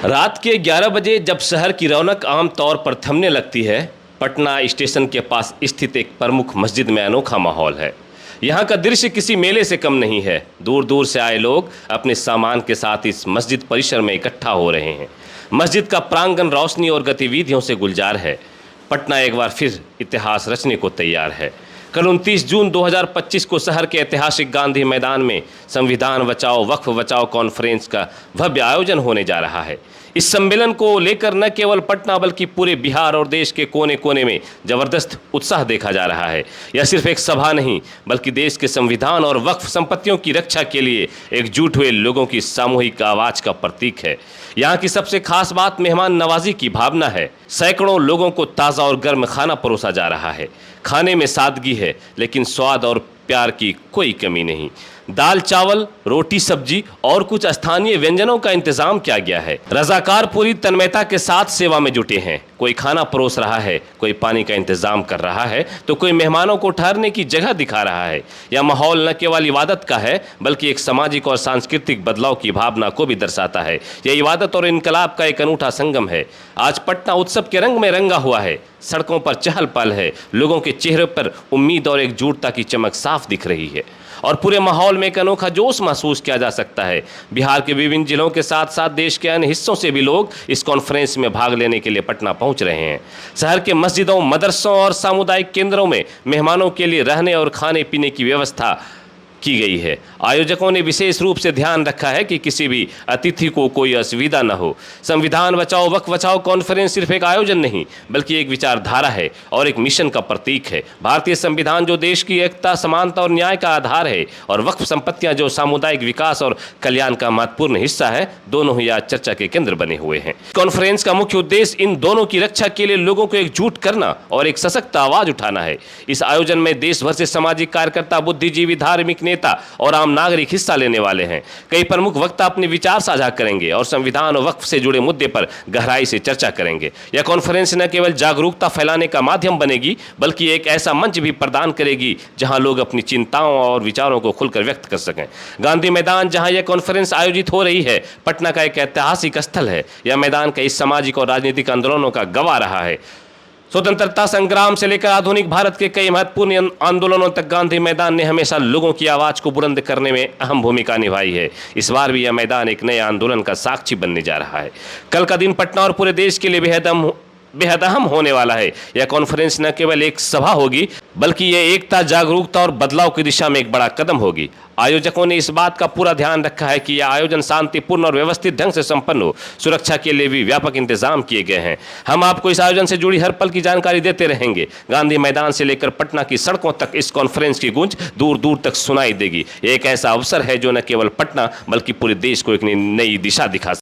रात के 11 बजे जब शहर की रौनक आम तौर पर थमने लगती है, पटना स्टेशन के पास स्थित एक प्रमुख मस्जिद में अनोखा माहौल है। यहाँ का दृश्य किसी मेले से कम नहीं है। दूर दूर से आए लोग अपने सामान के साथ इस मस्जिद परिसर में इकट्ठा हो रहे हैं। मस्जिद का प्रांगण रोशनी और गतिविधियों से गुलजार है। पटना एक बार फिर इतिहास रचने को तैयार है। कल 29 जून 2025 को शहर के ऐतिहासिक गांधी मैदान में संविधान बचाओ वक्फ बचाओ कॉन्फ्रेंस का भव्य आयोजन होने जा रहा है। इस सम्मेलन को लेकर न केवल पटना बल्कि पूरे बिहार और देश के कोने कोने में जबरदस्त उत्साह देखा जा रहा है। यह सिर्फ एक सभा नहीं बल्कि देश के संविधान और वक्फ संपत्तियों की रक्षा के लिए एकजुट हुए लोगों की सामूहिक आवाज का प्रतीक है। यहाँ की सबसे खास बात मेहमान नवाजी की भावना है। सैकड़ों लोगों को ताज़ा और गर्म खाना परोसा जा रहा है। खाने में सादगी है लेकिन स्वाद और प्यार की कोई कमी नहीं। दाल चावल रोटी सब्जी और कुछ स्थानीय व्यंजनों का इंतजाम किया गया है। रजाकार पूरी तन्मयता के साथ सेवा में जुटे हैं। कोई खाना परोस रहा है, कोई पानी का इंतजाम कर रहा है तो कोई मेहमानों को ठहरने की जगह दिखा रहा है। यह माहौल न केवल इबादत का है बल्कि एक सामाजिक और सांस्कृतिक बदलाव की भावना को भी दर्शाता है। यह इबादत और इनकलाब का एक अनूठा संगम है। आज पटना उत्सव के रंग में रंगा हुआ है। सड़कों पर चहल पहल है। लोगों के चेहरे पर उम्मीद और एकजुटता की चमक साफ दिख रही है और पूरे माहौल में एक अनोखा जोश महसूस किया जा सकता है। बिहार के विभिन्न जिलों के साथ साथ देश के अन्य हिस्सों से भी लोग इस कॉन्फ्रेंस में भाग लेने के लिए पटना पहुंच रहे हैं। शहर के मस्जिदों, मदरसों और सामुदायिक केंद्रों में मेहमानों के लिए रहने और खाने पीने की व्यवस्था की गई है। आयोजकों ने विशेष रूप से ध्यान रखा है कि किसी भी अतिथि को कोई असुविधा न हो। संविधान बचाओ वक्फ बचाओ कॉन्फ्रेंस सिर्फ एक आयोजन नहीं बल्कि एक विचारधारा है और एक मिशन का प्रतीक है। भारतीय संविधान जो देश की एकता, समानता और न्याय का आधार है और वक्फ संपत्तियां जो सामुदायिक विकास और कल्याण का महत्वपूर्ण हिस्सा है, दोनों ही आज चर्चा के केंद्र बने हुए हैं। कॉन्फ्रेंस का मुख्य उद्देश्य इन दोनों की रक्षा के लिए लोगों को एकजुट करना और एक सशक्त आवाज उठाना है। इस आयोजन में देश भर से सामाजिक कार्यकर्ता, बुद्धिजीवी, धार्मिक नेता और आम नागरिक हिस्सा लेने वाले हैं। कई प्रमुख वक्ता अपने विचार साझा करेंगे और संविधान और वक्फ से जुड़े मुद्दे पर गहराई से चर्चा करेंगे। यह कॉन्फ्रेंस न केवल जागरूकता फैलाने का माध्यम बनेगी बल्कि एक ऐसा मंच भी प्रदान करेगी जहां लोग अपनी चिंताओं और विचारों को खुलकर व्यक्त कर सकें। गांधी मैदान जहां यह कॉन्फ्रेंस आयोजित हो रही है, पटना का एक ऐतिहासिक स्थल है। यह मैदान कई सामाजिक और राजनीतिक आंदोलनों का गवाह रहा है। स्वतंत्रता संग्राम से लेकर आधुनिक भारत के कई महत्वपूर्ण आंदोलनों तक गांधी मैदान ने हमेशा लोगों की आवाज को बुलंद करने में अहम भूमिका निभाई है। इस बार भी यह मैदान एक नए आंदोलन का साक्षी बनने जा रहा है। कल का दिन पटना और पूरे देश के लिए बेहद अहम होने वाला है। यह कॉन्फ्रेंस न केवल एक सभा होगी बल्कि यह एकता, जागरूकता और बदलाव की दिशा में एक बड़ा कदम होगी। आयोजकों ने इस बात का पूरा ध्यान रखा है कि यह आयोजन शांतिपूर्ण और व्यवस्थित ढंग से संपन्न हो। सुरक्षा के लिए भी व्यापक इंतजाम किए गए हैं। हम आपको इस आयोजन से जुड़ी हर पल की जानकारी देते रहेंगे। गांधी मैदान से लेकर पटना की सड़कों तक इस कॉन्फ्रेंस की गूंज दूर दूर तक सुनाई देगी। एक ऐसा अवसर है जो न केवल पटना बल्कि पूरे देश को एक नई दिशा दिखा